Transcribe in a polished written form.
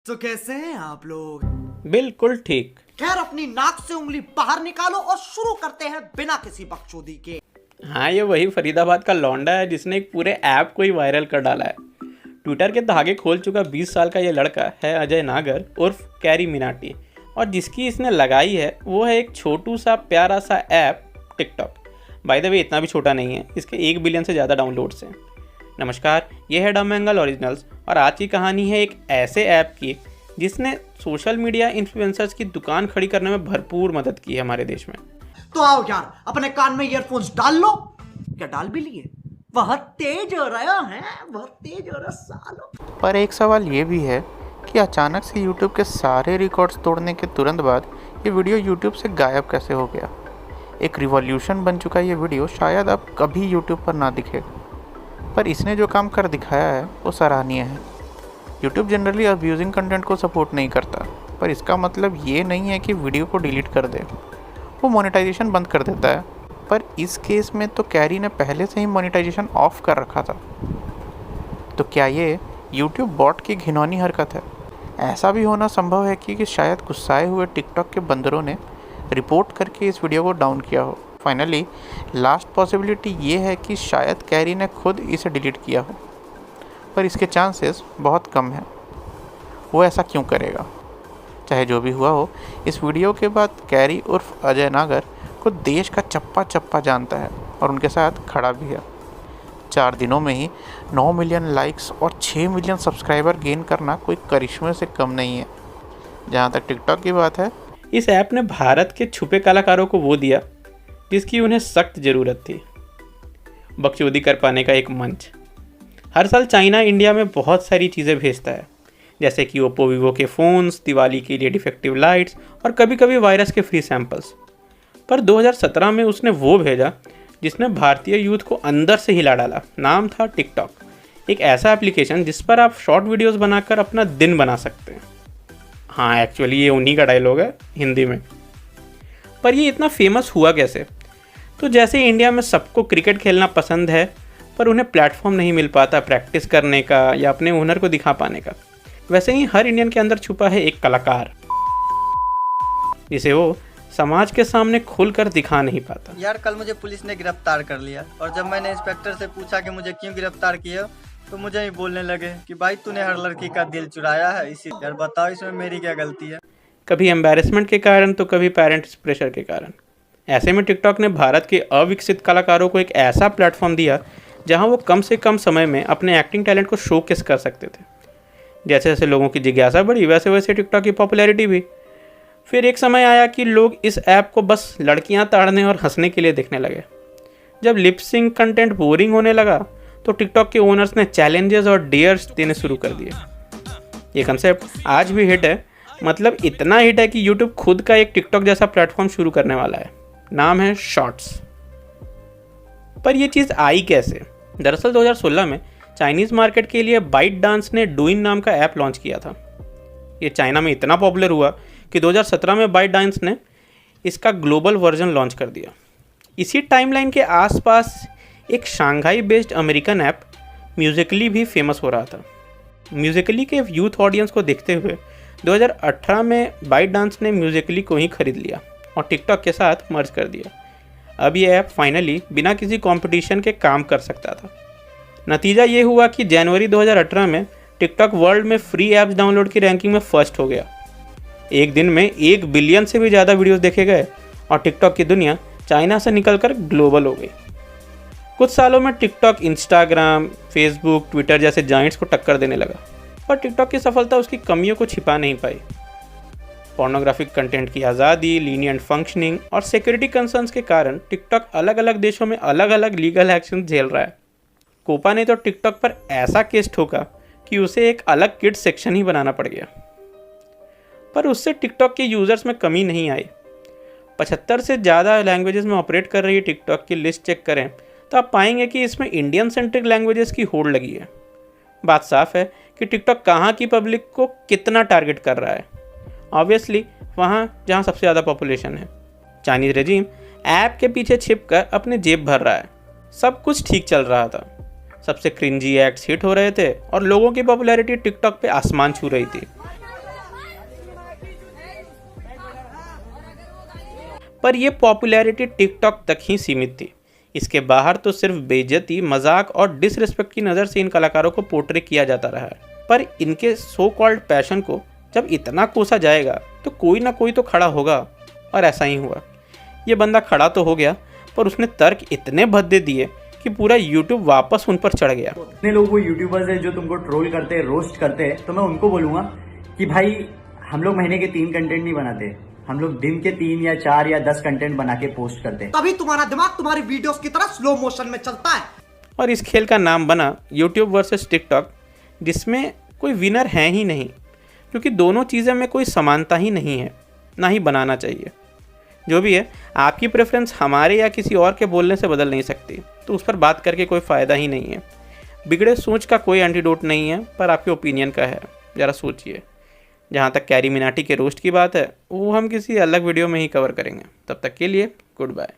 तो कैसे हैं आप लोग? बिल्कुल ठीक। खैर, अपनी नाक से उंगली बाहर निकालो और शुरू करते हैं बिना किसी बकचोदी के। हाँ, ये वही फरीदाबाद का लौंडा है जिसने एक पूरे ऐप को ही वायरल कर डाला है। ट्विटर के धागे खोल चुका 20 साल का ये लड़का है अजय नागर उर्फ कैरी मिनाटी, और जिसकी इसने लगाई है वो है एक छोटू सा प्यारा सा app TikTok. By the way, इतना भी छोटा नहीं है, इसके 1 बिलियन से ज़्यादा डाउनलोड्स हैं। नमस्कार, ये है डम एंगल ओरिजिनल्स और आज की कहानी है एक ऐसे ऐप की जिसने सोशल मीडिया इन्फ्लुएंसर्स की दुकान खड़ी करने में भरपूर मदद की है हमारे देश में। तो आओ यार, अपने कान में ईयरफोन्स डाल लो। क्या डाल भी लिए? बहुत तेज हो रहा है, बहुत तेज हो रहा सालो। पर एक सवाल ये भी है कि अचानक से YouTube के सारे रिकॉर्ड्स तोड़ने के तुरंत बाद ये वीडियो YouTube से गायब कैसे हो गया। एक रिवॉल्यूशन बन चुका ये वीडियो शायद अब कभी YouTube पर ना दिखेगा, पर इसने जो काम कर दिखाया है वो सराहनीय है। YouTube जनरली अब्यूजिंग कंटेंट को सपोर्ट नहीं करता, पर इसका मतलब ये नहीं है कि वीडियो को डिलीट कर दे। वो मोनेटाइजेशन बंद कर देता है, पर इस केस में तो कैरी ने पहले से ही मोनेटाइजेशन ऑफ कर रखा था। तो क्या ये YouTube बॉट की घिनौनी हरकत है? ऐसा भी होना संभव है कि शायद गुस्साए हुए टिकटॉक के बंदरों ने रिपोर्ट करके इस वीडियो को डाउन किया हो। फाइनली लास्ट पॉसिबिलिटी ये है कि शायद कैरी ने खुद इसे डिलीट किया हो, पर इसके चांसेस बहुत कम हैं। वो ऐसा क्यों करेगा? चाहे जो भी हुआ हो, इस वीडियो के बाद कैरी उर्फ अजय नागर को देश का चप्पा चप्पा जानता है और उनके साथ खड़ा भी है। 4 दिनों में ही 9 मिलियन लाइक्स और 6 मिलियन सब्सक्राइबर गेन करना कोई करिश्मे से कम नहीं है। जहाँ तक टिकटॉक की बात है, इस ऐप ने भारत के छुपे कलाकारों को वो दिया जिसकी उन्हें सख्त ज़रूरत थी, बकचोदी कर पाने का एक मंच। हर साल चाइना इंडिया में बहुत सारी चीज़ें भेजता है, जैसे कि ओप्पो वीवो के फ़ोन्स, दिवाली के लिए डिफेक्टिव लाइट्स और कभी कभी वायरस के फ्री सैंपल्स। पर 2017 में उसने वो भेजा जिसने भारतीय यूथ को अंदर से हिला डाला। नाम था टिकटॉक, एक ऐसा एप्लीकेशन जिस पर आप शॉर्ट वीडियोस बनाकर अपना दिन बना सकते हैं। हाँ, एक्चुअली ये उन्हीं का डायलॉग है हिंदी में। पर ये इतना फेमस हुआ कैसे? तो जैसे इंडिया में सबको क्रिकेट खेलना पसंद है, पर उन्हें प्लेटफॉर्म नहीं मिल पाता प्रैक्टिस करने का या अपने हुनर को दिखा पाने का, वैसे ही हर इंडियन के अंदर छुपा है एक कलाकार जिसे वो समाज के सामने खुलकर दिखा नहीं पाता। यार, कल मुझे पुलिस ने गिरफ्तार कर लिया और जब मैंने इंस्पेक्टर से पूछा कि मुझे क्यों गिरफ्तार किया, तो मुझे ही बोलने लगे कि भाई तूने हर लड़की का दिल चुराया है। इसी यार बताओ, इसमें मेरी क्या गलती है? कभी एम्बैरेसमेंट के कारण तो कभी पेरेंट्स प्रेशर के कारण। ऐसे में टिकटॉक ने भारत के अविकसित कलाकारों को एक ऐसा प्लेटफॉर्म दिया जहां वो कम से कम समय में अपने एक्टिंग टैलेंट को शोकेस कर सकते थे। जैसे जैसे लोगों की जिज्ञासा बढ़ी, वैसे वैसे टिकटॉक की पॉपुलैरिटी भी। फिर एक समय आया कि लोग इस ऐप को बस लड़कियां ताड़ने और हंसने के लिए देखने लगे। जब लिप सिंक कंटेंट बोरिंग होने लगा तो टिकटॉक के ओनर्स ने चैलेंजेस और डेयर्स देने शुरू कर दिए। ये कंसेप्ट आज भी हिट है, मतलब इतना हिट है कि यूट्यूब खुद का एक टिकटॉक जैसा प्लेटफॉर्म शुरू करने वाला है। नाम है शॉर्ट्स। पर यह चीज़ आई कैसे? दरअसल 2016 में चाइनीज़ मार्केट के लिए बाइट डांस ने डुइन नाम का ऐप लॉन्च किया था। ये चाइना में इतना पॉपुलर हुआ कि 2017 में बाइट डांस ने इसका ग्लोबल वर्जन लॉन्च कर दिया। इसी टाइमलाइन के आसपास एक Shanghai based American app Musically भी फेमस हो रहा था। म्यूजिकली के यूथ ऑडियंस को देखते हुए 2018 में बाइट डांस ने म्यूजिकली को ही खरीद लिया और टिकटॉक के साथ मर्ज कर दिया। अब ये ऐप फाइनली बिना किसी कंपटीशन के काम कर सकता था। नतीजा ये हुआ कि जनवरी 2018 में टिकटॉक वर्ल्ड में फ्री ऐप्स डाउनलोड की रैंकिंग में फर्स्ट हो गया। एक दिन में 1 बिलियन से भी ज़्यादा वीडियोस देखे गए और टिकटॉक की दुनिया चाइना से निकलकर ग्लोबल हो गई। कुछ सालों में टिकटॉक इंस्टाग्राम, फेसबुक, ट्विटर जैसे जाइंट्स को टक्कर देने लगा। पर टिकटॉक की सफलता उसकी कमियों को छिपा नहीं पाई। पोर्नोग्राफिक कंटेंट की आज़ादी, लीनियंट फंक्शनिंग और सिक्योरिटी कंसर्न्स के कारण टिकटॉक अलग अलग देशों में अलग अलग लीगल एक्शन झेल रहा है। कोपा ने तो टिकटॉक पर ऐसा केस ठोका कि उसे एक अलग किड्स सेक्शन ही बनाना पड़ गया। पर उससे टिकटॉक के यूज़र्स में कमी नहीं आई। 75 से ज़्यादा लैंग्वेजेस में ऑपरेट कर रही टिकटॉक की लिस्ट चेक करें तो आप पाएंगे कि इसमें इंडियन सेंट्रिक लैंग्वेजेस की होड़ लगी है। बात साफ है कि टिकटॉक कहाँ की पब्लिक को कितना टारगेट कर रहा है। ऑब्वियसली वहाँ जहाँ सबसे ज़्यादा पॉपुलेशन है। चाइनीज़ रेजिम ऐप के पीछे छिपकर अपनी जेब भर रहा है। सब कुछ ठीक चल रहा था, सबसे क्रिंजी एक्ट्स हिट हो रहे थे और लोगों की पॉपुलैरिटी टिकटॉक पे आसमान छू रही थी। पर यह पॉपुलैरिटी टिकटॉक तक ही सीमित थी। इसके बाहर तो सिर्फ बेइज्जती, मजाक और डिसरिस्पेक्ट की नज़र से इन कलाकारों को पोर्ट्रे किया जाता रहा है। पर इनके सो कॉल्ड पैशन को जब इतना कोसा जाएगा तो कोई ना कोई तो खड़ा होगा, और ऐसा ही हुआ। ये बंदा खड़ा तो हो गया, पर उसने तर्क इतने भद्दे दिए कि पूरा यूट्यूब वापस उन पर चढ़ गया। इतने लोग वो यूट्यूबर्स हैं जो तुमको ट्रोल करते हैं, रोस्ट करते हैं, तो मैं उनको बोलूंगा कि भाई हम लोग महीने के 3 कंटेंट नहीं बनाते, हम लोग दिन के 3 या 4 या 10 कंटेंट बना के पोस्ट करते हैं। तभी तुम्हारा दिमाग तुम्हारी वीडियोस की तरह स्लो मोशन में चलता है। और इस खेल का नाम बना यूट्यूब वर्सेस टिकटॉक, जिसमें कोई विनर है ही नहीं, क्योंकि दोनों चीज़ें में कोई समानता ही नहीं है, ना ही बनाना चाहिए। जो भी है, आपकी प्रेफरेंस हमारे या किसी और के बोलने से बदल नहीं सकती, तो उस पर बात करके कोई फ़ायदा ही नहीं है। बिगड़े सोच का कोई एंटीडोट नहीं है, पर आपके ओपिनियन का है, ज़रा सोचिए। जहाँ तक कैरी मिनाटी के रोस्ट की बात है, वो हम किसी अलग वीडियो में ही कवर करेंगे। तब तक के लिए गुड बाय।